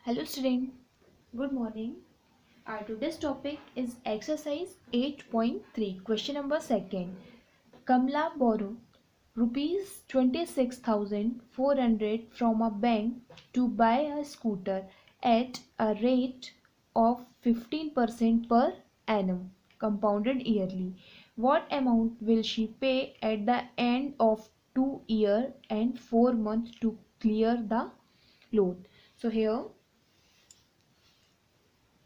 Hello student, good morning. Our today's topic is exercise 8.3, question number 2nd. Kamla borrowed rupees 26,400 from a bank to buy a scooter at a rate of 15% per annum, compounded yearly. What amount will she pay at the end of 2 years and 4 months to clear the loan? So here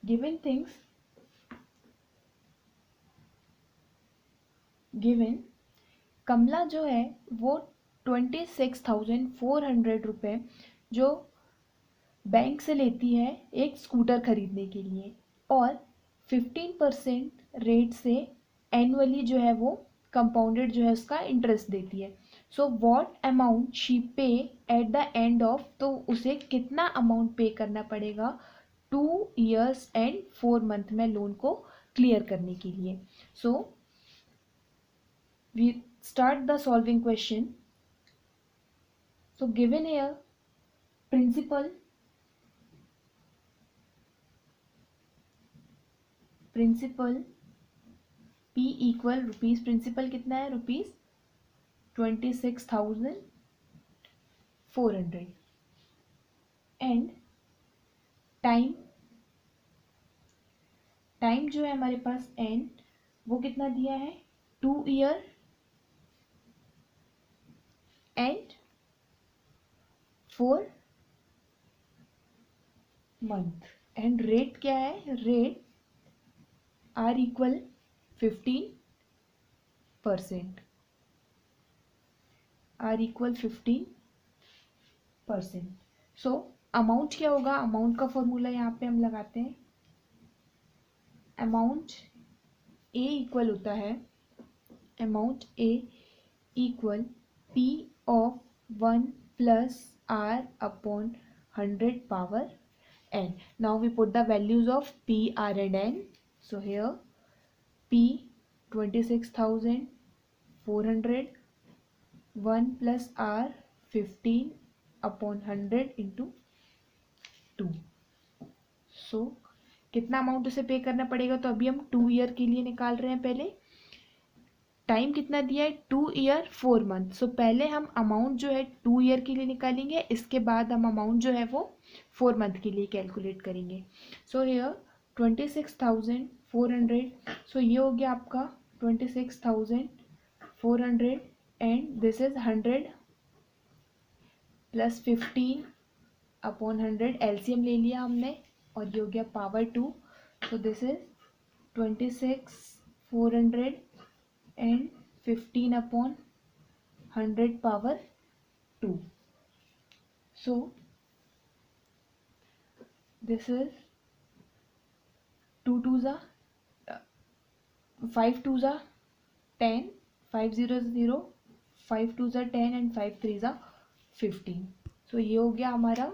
given things given कमला जो है वो 26,400 रुपये जो bank से लेती है एक स्कूटर खरीदने के लिए और 15% रेट से एनुअली जो है वो कंपाउंडेड जो है उसका इंटरेस्ट देती है. सो व्हाट अमाउंट शी पे एट द एंड ऑफ, तो उसे कितना अमाउंट पे करना पड़ेगा 2 years एंड 4 month में लोन को क्लियर करने के लिए. सो we start the solving question. So given here principal P equal rupees, principal कितना है rupees 26,400 and टाइम जो है हमारे पास n वो कितना दिया है 2 year and 4 month and rate क्या है, rate R equal 15%, R equal 15%. So amount क्या होगा, अमाउंट का फॉर्मूला यहाँ पे हम लगाते हैं. अमाउंट ए इक्वल होता है, amount A equal P of 1 plus R upon 100 power n. Now we put the values of P, R and N. So here P 26,400, 1 plus R 15 upon 100 into 2. So कितना amount उसे पे करना पड़ेगा, तो अभी हम 2 year के लिए निकाल रहे हैं. पहले टाइम कितना दिया है 2 year 4 month. सो पहले हम अमाउंट जो है 2 year के लिए निकालेंगे, इसके बाद हम अमाउंट जो है वो 4 month के लिए कैलकुलेट करेंगे. सो हियर 26,400, सो ये हो गया आपका 26,400 and this is 100 plus 15 upon 100, LCM ले लिया हमने और ये हो गया power 2. So this is 26,400 and 15 upon 100 power 2. So this is 2 2s are 5 2s are 10, 5 0s 0, 5 2s are 10 and 5 3s are 15. So ये हो गया हमारा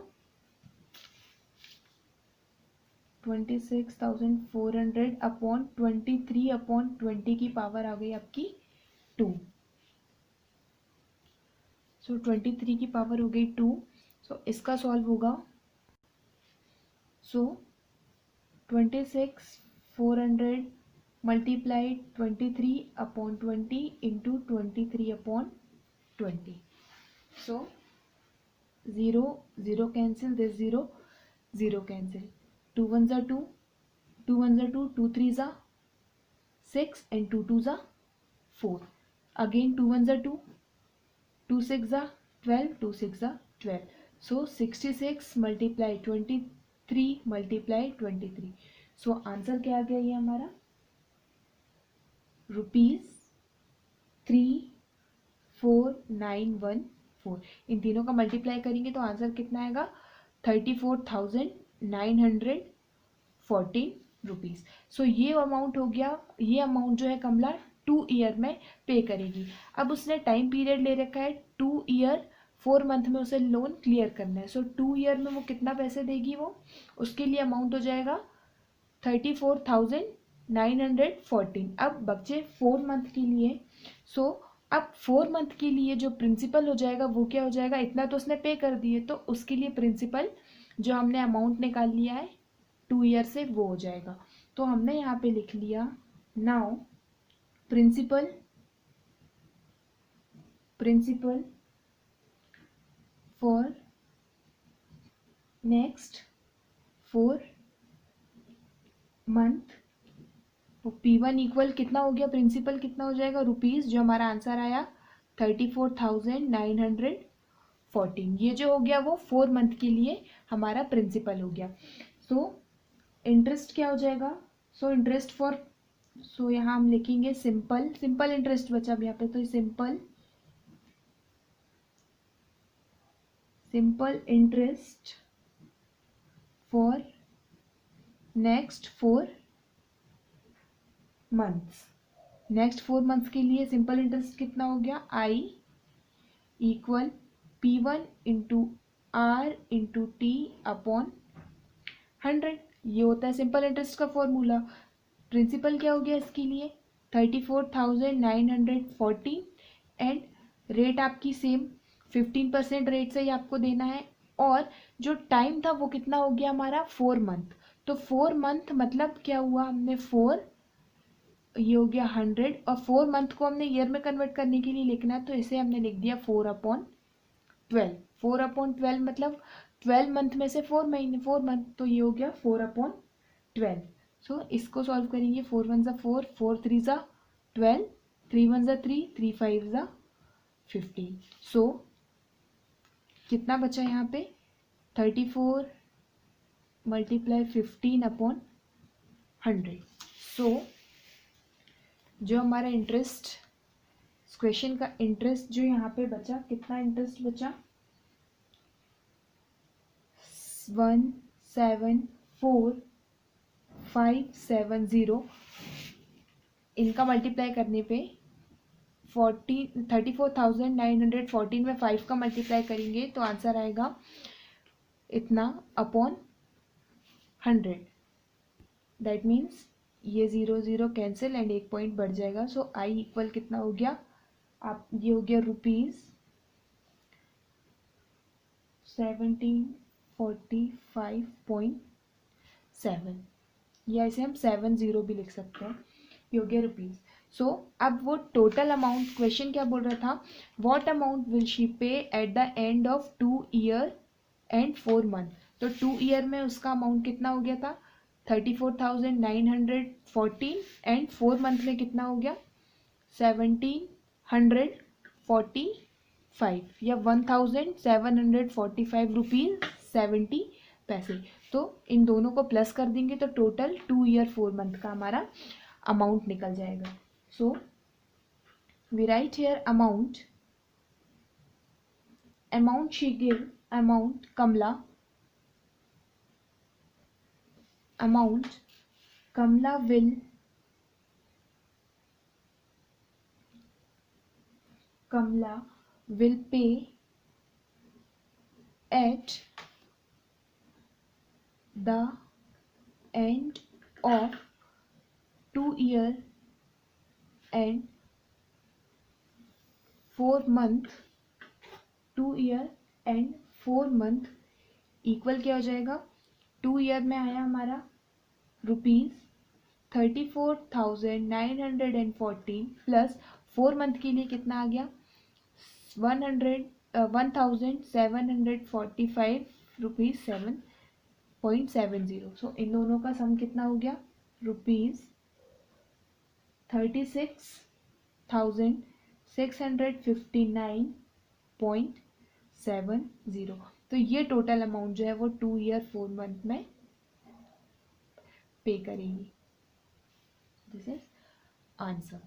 26,400 अपॉन 23 अपॉन 20 की पावर आ गई आपकी 2. सो 23 की पावर हो गई 2. सो इसका सॉल्व होगा. सो 26,400 multiplied 23 upon 20 into 23 upon 20. So 0 0 cancel, this 0 0 cancel, 2 1s are 2, 2 1s are 2, 2 3s are 6 and 2 2s are 4. Again 2 1s are 2, 2 6s are 12, 2 6s are 12. So 66 multiply 23 multiply 23. So answer क्या आ गया ये हमारा ₹34,914. इन तीनों का मल्टीप्लाई करेंगे तो answer कितना आएगा 34,914 रुपीज़. सो ये अमाउंट हो गया, ये अमाउंट जो है कमला 2 year में पे करेगी. अब उसने टाइम पीरियड ले रखा है 2 year 4 month में उसे लोन क्लियर करना है. सो 2 year में वो कितना पैसे देगी, वो उसके लिए अमाउंट हो जाएगा 34,914. अब बच्चे 4 month के लिए. सो अब 4 month के लिए जो प्रिंसिपल हो जाएगा वो क्या हो जाएगा, इतना तो उसने पे कर दिए तो उसके लिए प्रिंसिपल जो हमने अमाउंट निकाल लिया है 2 ईयर से वो हो जाएगा। तो हमने यहाँ पे लिख लिया now principal for next 4 month. तो P1 इक्वल कितना हो गया, प्रिंसिपल कितना हो जाएगा रुपीज़, जो हमारा आंसर आया 34,914। ये जो हो गया वो 4 मंथ के लिए हमारा प्रिंसिपल हो गया। सो इंटरेस्ट क्या हो जाएगा, सो इंटरेस्ट फॉर, सो यहाँ हम लिखेंगे सिंपल इंटरेस्ट बचा अब यहाँ पे, तो simple interest for next 4 months. Next 4 months के लिए सिंपल इंटरेस्ट कितना हो गया, I equal P1 into R into T upon 100। ये होता है सिंपल इंटरेस्ट का फॉर्मूला। प्रिंसिपल क्या हो गया इसके लिए 34,940 एंड रेट आपकी सेम 15% रेट से ही आपको देना है। और जो टाइम था वो कितना हो गया हमारा 4 मंथ। तो 4 मंथ मतलब क्या हुआ, हमने 4, ये हो गया 100, और 4 मंथ को हमने ईयर में कन्वर्ट करने के लिए लिखना है, तो इसे हमने लिख दिया 4/12। 4/12 मतलब 12 मंथ में से 4 महीने, 4 मंथ, तो ये हो गया 4/12। सो इसको सॉल्व करेंगे, 4 1 ज़ा 4, 4 3 ज़ा 12, 3 1 ज़ा 3, 3 5 ज़ा 15। सो कितना बचा यहाँ पे 34 मल्टीप्लाई 15/100। सो जो हमारा इंटरेस्ट, क्वेश्चन का इंटरेस्ट जो यहाँ पे बचा, कितना इंटरेस्ट बचा 174,570। इनका मल्टीप्लाई करने पे 34,914 में 5 का मल्टीप्लाई करेंगे तो आंसर आएगा इतना अपॉन 100। दैट मीन्स ये 0 0 कैंसिल एंड 1 पॉइंट बढ़ जाएगा। सो I इक्वल कितना हो गया, आप ये हो गया ₹1745.7, या इसे हम 70 भी लिख सकते हैं, ये हो गया रुपीज़। सो अब वो टोटल अमाउंट, क्वेश्चन क्या बोल रहा था, व्हाट अमाउंट विल शी पे at the end of 2 year and 4 month. तो 2 ईयर में उसका अमाउंट कितना हो गया था 34,914 एंड 4 मंथ में कितना हो गया 1,745 या 1,745 रुपीज़ 70 पैसे। तो इन दोनों को प्लस कर देंगे तो टोटल 2 ईयर 4 मंथ का हमारा अमाउंट निकल जाएगा। So we write here amount she give, amount Kamla will pay at the end of 2 year and 4 month, 2 year and 4 month equal क्या हो जाएगा, 2 ईयर में आया हमारा ₹34,914 प्लस 4 मंथ के लिए कितना आ गया 1,745 रुपीज़ 7.70। सो इन दोनों का सम कितना हो गया ₹36,659.70। तो ये टोटल अमाउंट जो है वो 2 ईयर 4 मंथ में पे करेंगी। This is answer.